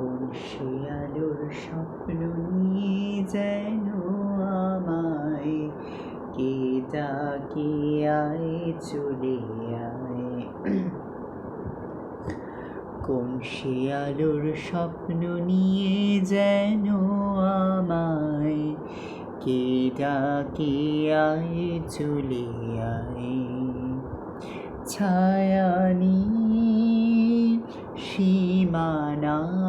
কোন সে আলোর স্বপ্ন নিয়ে যেন আমায় কে ডাকে আয় চলে আয়। কোন সে আলোর স্বপ্ন নিয়ে যেন আমায় কে ডাকে আয় চলে আয়। ছায়া নীল সীমানায়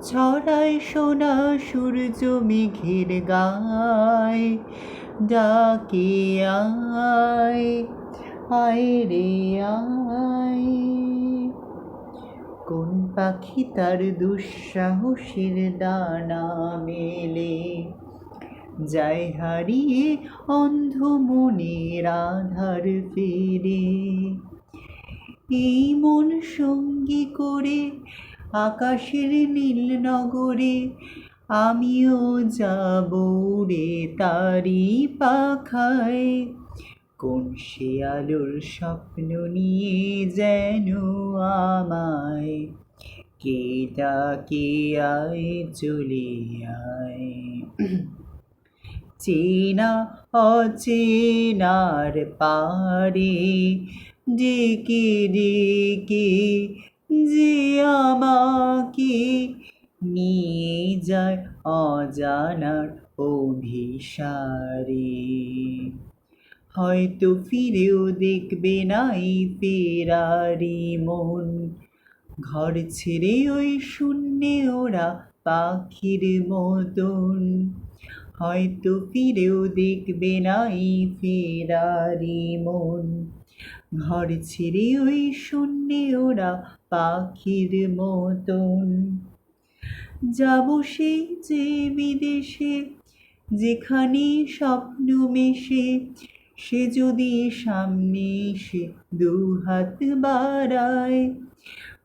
ছড়ায় সোনা সূর্য মেঘের গায়, ডাকে আয় আয় রে আয়। কোন পাখি তার দুঃসাহসের ডানা মেলে যায় হারিয়ে অন্ধ মনের আধার ফেরে। এই মন সঙ্গী করে আকাশের নীল নগরে আমিও যাব রে তারি পাখায়। কোন সে আলোর স্বপ্ন নিয়ে যেন আমায় কে ডাকে আয় চলে আয়। চেনা অচেনার পারে ডেকে ডেকে যে আমাকে নিয়ে যায় অজানার অভিসারে। হয়তো ফিরেও দেখবে না এই ফেরারি মন, ঘর ছেড়ে ওই শূন্যে ওরা পাখির মতন। হয়তো ফিরেও দেখবে না এই ফেরারি মন, ঘর ছেড়ে ওই শূন্যে ওরা পাখির মতন। যাব সেই যে বিদেশে যেখানে স্বপ্ন মেশে, সে যদি সামনে এসে দুহাত বাড়ায়।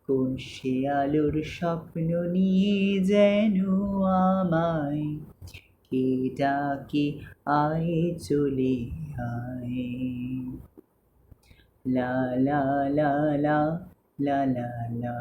কোন সে আলোর স্বপ্ন নিয়ে যেন আমায় কে ডাকে আয় চলে আয়। লা লা লা লা লা লা লা।